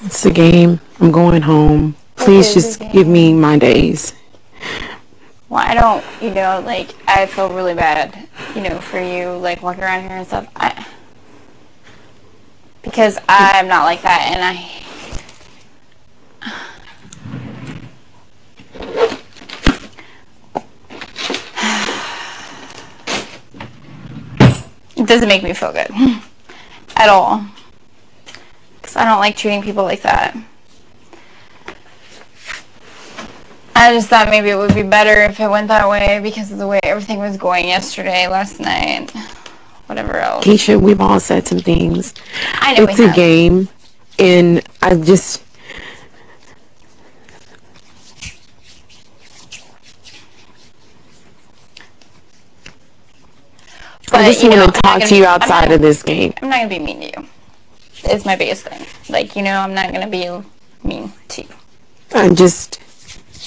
It's the game. I'm going home. Please just give me my days. Well, I don't, like, I feel really bad, for you, like, walking around here and stuff. Because I'm not like that, and it doesn't make me feel good at all. Because I don't like treating people like that. I just thought maybe it would be better if it went that way because of the way everything was going yesterday, last night, whatever else. Keisha, we've all said some things. I know it's a game, and I just... But, I just want to talk to you outside of this game. I'm not going to be mean to you. It's my biggest thing. Like, I'm not going to be mean to you.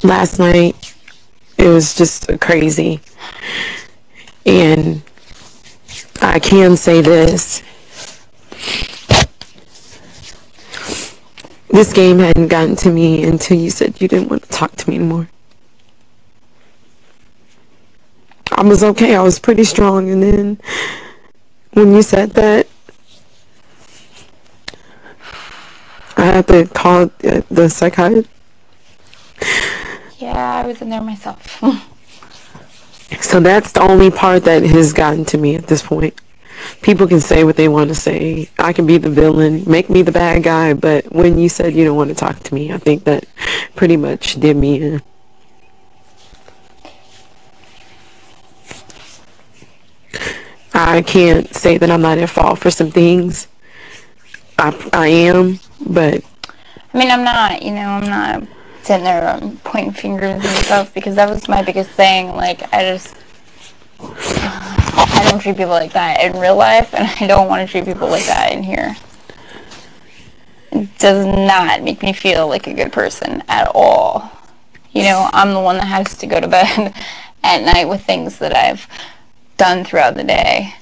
Last night, it was just crazy. And I can say this. This game hadn't gotten to me until you said you didn't want to talk to me anymore. I was okay. I was pretty strong. And then when you said that, I had to call the psychiatrist. Yeah, I was in there myself. So that's the only part that has gotten to me at this point. People can say what they want to say. I can be the villain, make me the bad guy, but when you said you don't want to talk to me, I think that pretty much did me in. I can't say that I'm not at fault for some things. I am, but... I mean, I'm not, I'm not sitting there pointing fingers and stuff, because that was my biggest thing. Like, I don't treat people like that in real life, and I don't want to treat people like that in here. It does not make me feel like a good person at all. I'm the one that has to go to bed at night with things that I've done throughout the day.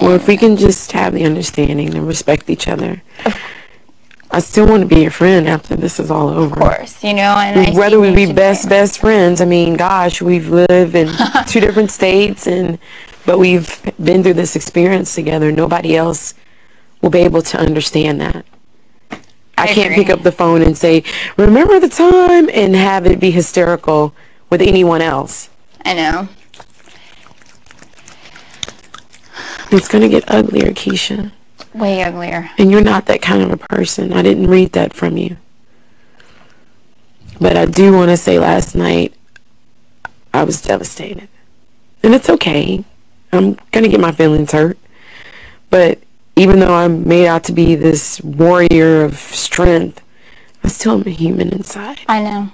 Well, if we can just have the understanding and respect each other. I still want to be your friend after this is all over. Of course, and whether we be best friends. I mean, gosh, we've lived in 2 different states, but we've been through this experience together. Nobody else will be able to understand that. I can't pick up the phone and say, remember the time, and have it be hysterical with anyone else. I know. It's going to get uglier, Keisha. Way uglier. And you're not that kind of a person. I didn't read that from you. But I do want to say last night, I was devastated. And it's okay. I'm going to get my feelings hurt. But even though I'm made out to be this warrior of strength, I still am a human inside. I know.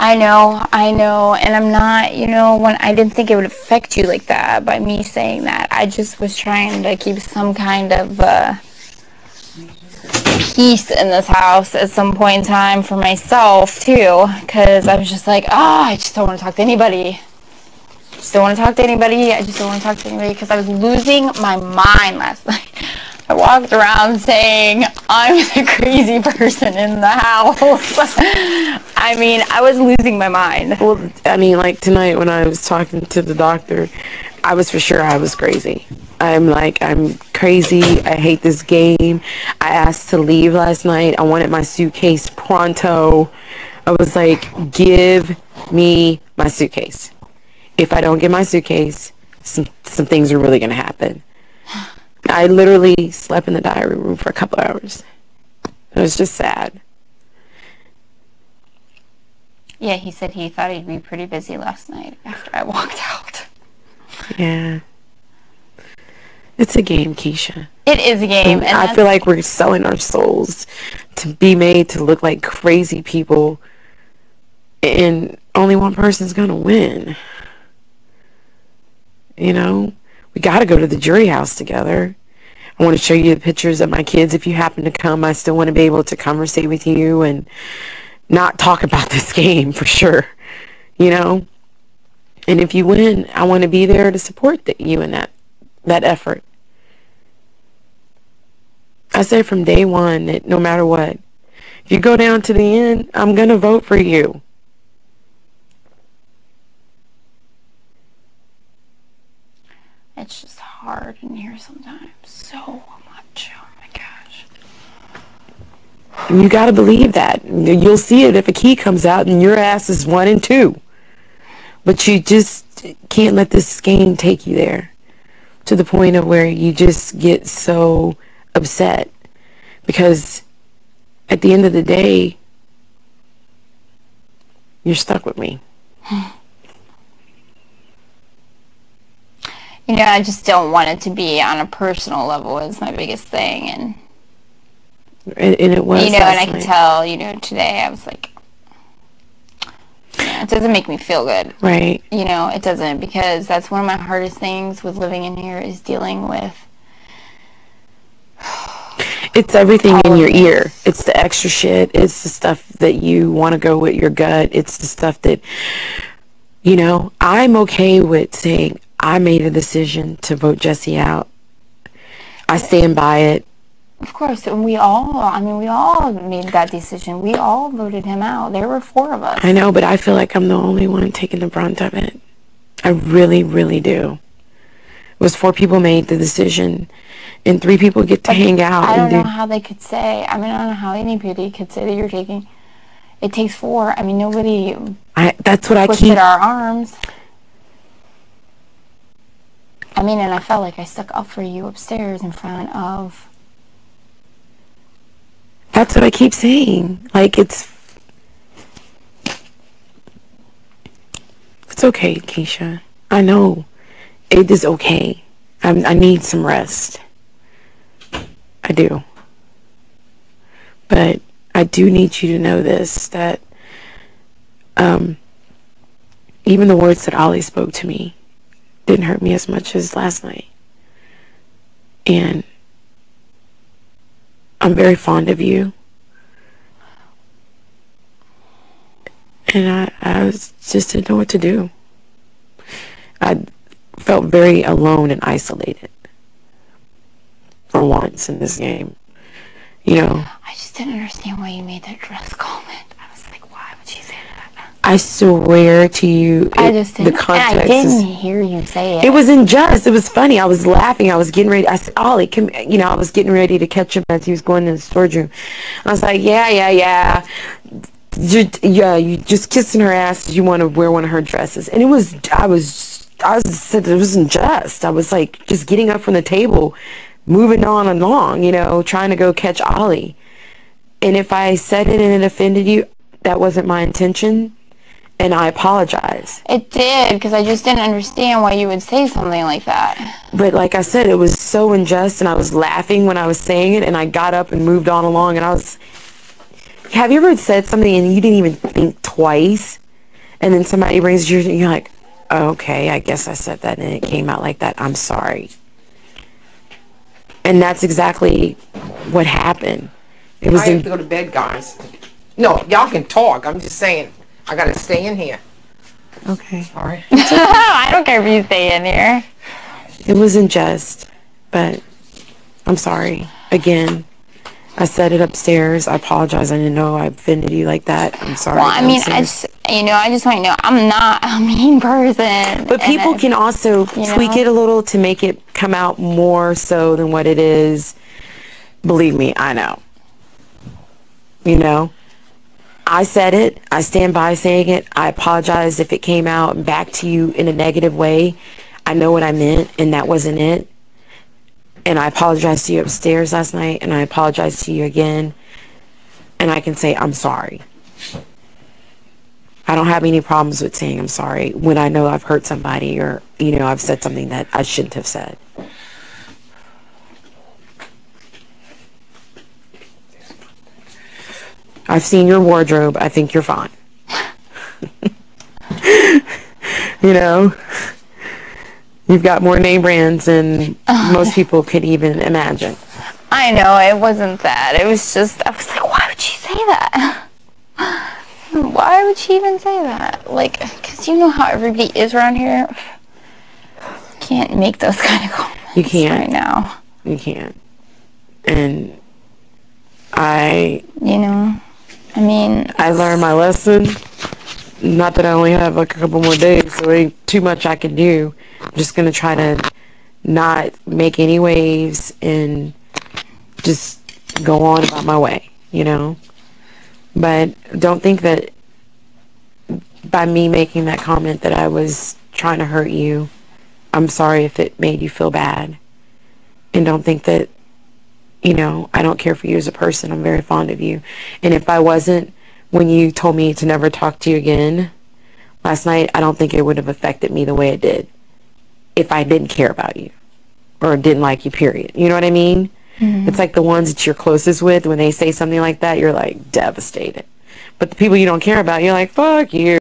And I'm not, when I didn't think it would affect you like that by me saying that. I just was trying to keep some kind of peace in this house at some point in time for myself, too. Because I was just like, I just don't want to talk to anybody. I just don't want to talk to anybody because I was losing my mind last night. I walked around saying, I'm the crazy person in the house. I mean, I was losing my mind. Well, I mean, like tonight when I was talking to the doctor, I was for sure I was crazy. I'm crazy. I hate this game. I asked to leave last night. I wanted my suitcase pronto. I was like, give me my suitcase. If I don't get my suitcase, some things are really going to happen. I literally slept in the diary room for a couple hours. It was just sad. Yeah, he said he thought he'd be pretty busy last night after I walked out. Yeah. It's a game, Keisha. It is a game. And I feel like we're selling our souls to be made to look like crazy people. And only one person's going to win. We got to go to the jury house together. I want to show you the pictures of my kids. If you happen to come, I still want to be able to conversate with you and not talk about this game for sure. And if you win, I want to be there to support you in that that effort. I said from day one that no matter what, if you go down to the end, I'm going to vote for you. It's just hard in here sometimes. So much. Oh my gosh. And you got to believe that. You'll see it if a key comes out and your ass is 1 and 2. But you just can't let this game take you there to the point of where you just get so upset. Because at the end of the day, you're stuck with me. You know, I just don't want it to be on a personal level is my biggest thing. And it was, you know, and I can tell, you know, today I was like, it doesn't make me feel good. Right. You know, it doesn't, because that's one of my hardest things with living in here is dealing with. It's everything in your ear. It's the extra shit. It's the stuff that you want to go with your gut. It's the stuff that, you know, I'm okay with saying I made a decision to vote Jesse out. I stand by it. Of course, and we all made that decision. We all voted him out. There were 4 of us. I know, but I feel like I'm the only one taking the brunt of it. I really, really do. It was 4 people made the decision, and 3 people get to hang out. I don't know how they could say, I mean, I don't know how anybody could say that you're taking, it takes 4. I mean, nobody that's what I keep. twisted our arms. I mean, and I felt like I stuck up for you upstairs in front of. That's what I keep saying. Like, it's okay, Keisha. I know. It is okay. I need some rest. I do. But I do need you to know this, that even the words that Ollie spoke to me didn't hurt me as much as last night. And I'm very fond of you. And I just didn't know what to do. I felt very alone and isolated for once in this game. You know, I just didn't understand why you made that dress comment. I was like, why would she say that? I swear to you, I just didn't. The context I didn't hear you say it. It was unjust. It was funny. I was laughing. I was getting ready. I said, Ollie, come, you know, I was getting ready to catch him as he was going in the storage room. I was like, yeah. You just kissing her ass. You want to wear one of her dresses. And I said it wasn't just. I was like just getting up from the table, moving on along, you know, trying to go catch Ollie. And if I said it and it offended you, that wasn't my intention. And I apologize. It did, because I just didn't understand why you would say something like that. But like I said, it was so unjust, and I was laughing when I was saying it, and I got up and moved on along, and I was... Have you ever said something and you didn't even think twice, and then somebody brings you, and you're like, oh, okay, I guess I said that, and it came out like that. I'm sorry. And that's exactly what happened. I have to go to bed, guys. No, y'all can talk. I'm just saying, I gotta stay in here. Okay. Sorry. I don't care if you stay in here. It wasn't just, but I'm sorry. Again, I said it upstairs. I apologize. I didn't know I offended you like that. I'm sorry. Well, I mean, I just want you to know, I'm not a mean person. But people can also tweak it a little to make it come out more so than what it is. Believe me, I know. You know? I said it. I stand by saying it. I apologize if it came out back to you in a negative way. I know what I meant, and that wasn't it. And I apologized to you upstairs last night, and I apologize to you again. And I can say, I'm sorry. I don't have any problems with saying I'm sorry when I know I've hurt somebody or, you know, I've said something that I shouldn't have said. I've seen your wardrobe. I think you're fine. You know? You've got more name brands than most people could even imagine. I know, it wasn't that. It was just, I was like, why would she say that? Why would she even say that? Like, because you know how everybody is around here. can't make those kind of comments. You can't. Right now. You can't. And you know, I mean, I learned my lesson. Not that I only have like a couple more days, so ain't too much I can do. I'm just gonna try to not make any waves and just go on about my way, you know. But don't think that by me making that comment that I was trying to hurt you. I'm sorry if it made you feel bad. And don't think that, you know, I don't care for you as a person. I'm very fond of you. And if I wasn't, when you told me to never talk to you again last night, I don't think it would have affected me the way it did if I didn't care about you or didn't like you, period. You know what I mean? Mm-hmm. It's like the ones that you're closest with, when they say something like that, you're like devastated. But the people you don't care about, you're like, fuck you.